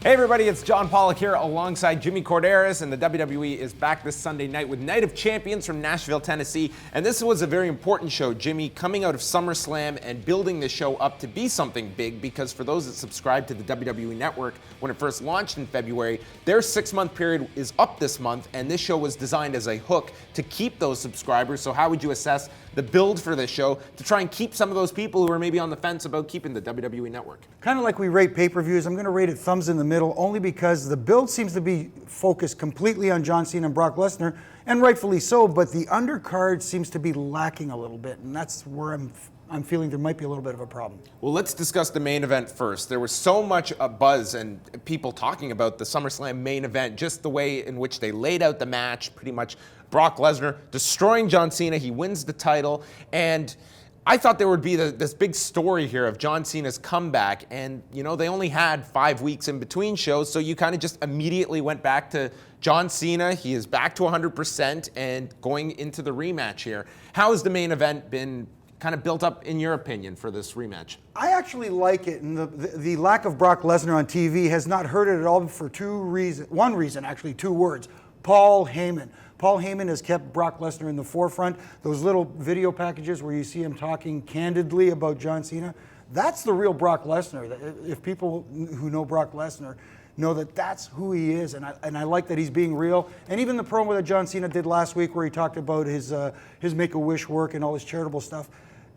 Hey everybody, it's John Pollock here alongside Jimmy Corderas, and the WWE is back this Sunday night with Night of Champions from Nashville, Tennessee. And this was a very important show, Jimmy, coming out of SummerSlam and building the show up to be something big, because for those that subscribe to the WWE Network, when it first launched in February, their 6-month period is up this month, and this show was designed as a hook to keep those subscribers. So how would you assess the build for this show to try and keep some of those people who are maybe on the fence about keeping the WWE Network? Kind of like we rate pay-per-views, I'm going to rate it thumbs in the middle, only because the build seems to be focused completely on John Cena and Brock Lesnar, and rightfully so, but the undercard seems to be lacking a little bit, and that's where I'm feeling there might be a little bit of a problem. Well, let's discuss the main event first. There was so much buzz and people talking about the SummerSlam main event, just the way in which they laid out the match, pretty much Brock Lesnar destroying John Cena. He wins the title, and I thought there would be this big story here of John Cena's comeback, and you know, they only had 5 weeks in between shows, so you kind of just immediately went back to John Cena. He is back to 100% and going into the rematch here. How has the main event been kind of built up, in your opinion, for this rematch? I actually like it, and the lack of Brock Lesnar on TV has not hurt it at all for one reason, actually, 2 words: Paul Heyman. Paul Heyman has kept Brock Lesnar in the forefront. Those little video packages where you see him talking candidly about John Cena, that's the real Brock Lesnar. If people who know Brock Lesnar know that that's who he is, and I like that he's being real. And even the promo that John Cena did last week where he talked about his Make-A-Wish work and all his charitable stuff,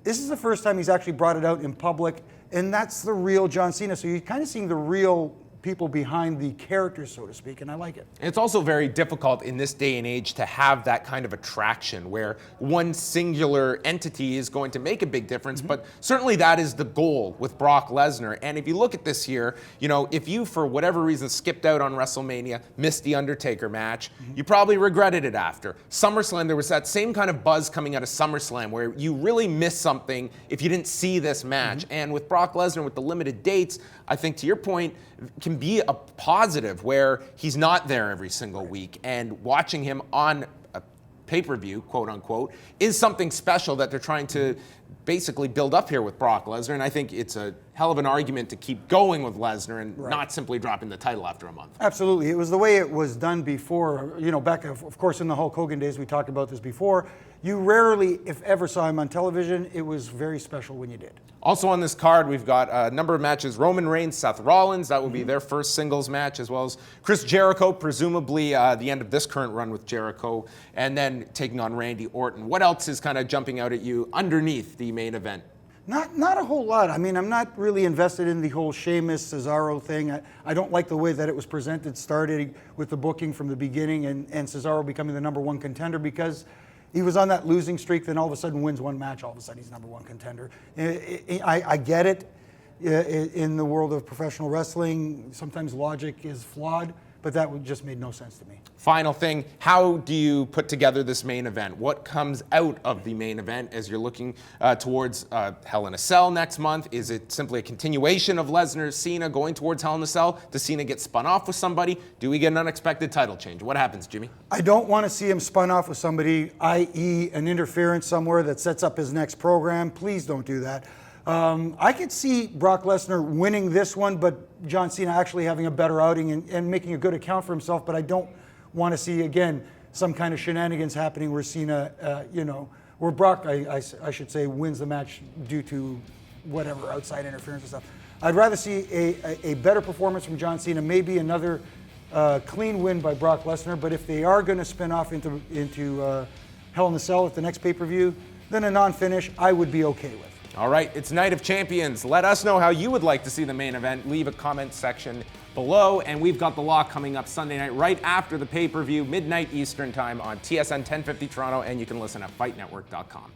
this is the first time he's actually brought it out in public, and that's the real John Cena. So you're kind of seeing the real people behind the characters, so to speak, and I like it. It's also very difficult in this day and age to have that kind of attraction where one singular entity is going to make a big difference, but certainly that is the goal with Brock Lesnar. And if you look at this here, you know, if you for whatever reason skipped out on WrestleMania, missed the Undertaker match, you probably regretted it after. SummerSlam, there was that same kind of buzz coming out of SummerSlam where you really miss something if you didn't see this match. And with Brock Lesnar, with the limited dates, I think to your point, can be a positive where he's not there every single week, and watching him on a pay-per-view, quote unquote, is something special that they're trying to basically build up here with Brock Lesnar. And I think it's a hell of an argument to keep going with Lesnar and not simply dropping the title after a month. Absolutely. It was the way it was done before. You know, back, of course, in the Hulk Hogan days, we talked about this before. You rarely, if ever, saw him on television. It was very special when you did. Also on this card, we've got a number of matches. Roman Reigns, Seth Rollins, that will be their first singles match, as well as Chris Jericho, presumably the end of this current run with Jericho, and then taking on Randy Orton. What else is kind of jumping out at you underneath the main event? Not a whole lot. I mean, I'm not really invested in the whole Sheamus Cesaro thing. I don't like the way that it was presented, started with the booking from the beginning and Cesaro becoming the #1 contender, because he was on that losing streak, then all of a sudden wins one match, all of a sudden he's #1 contender. I get it. In the world of professional wrestling, sometimes logic is flawed, but that just made no sense to me. Final thing, how do you put together this main event? What comes out of the main event as you're looking towards Hell in a Cell next month? Is it simply a continuation of Lesnar, Cena going towards Hell in a Cell? Does Cena get spun off with somebody? Do we get an unexpected title change? What happens, Jimmy? I don't want to see him spun off with somebody, i.e. an interference somewhere that sets up his next program. Please don't do that. I could see Brock Lesnar winning this one, but John Cena actually having a better outing and making a good account for himself. But I don't want to see, again, some kind of shenanigans happening where Cena, where Brock, I should say, wins the match due to whatever outside interference and stuff. I'd rather see a better performance from John Cena, maybe another clean win by Brock Lesnar. But if they are going to spin off into Hell in a Cell at the next pay-per-view, then a non-finish I would be okay with. All right, it's Night of Champions. Let us know how you would like to see the main event. Leave a comment section below, and we've got The Law coming up Sunday night right after the pay-per-view, midnight Eastern time on TSN 1050 Toronto, and you can listen at fightnetwork.com.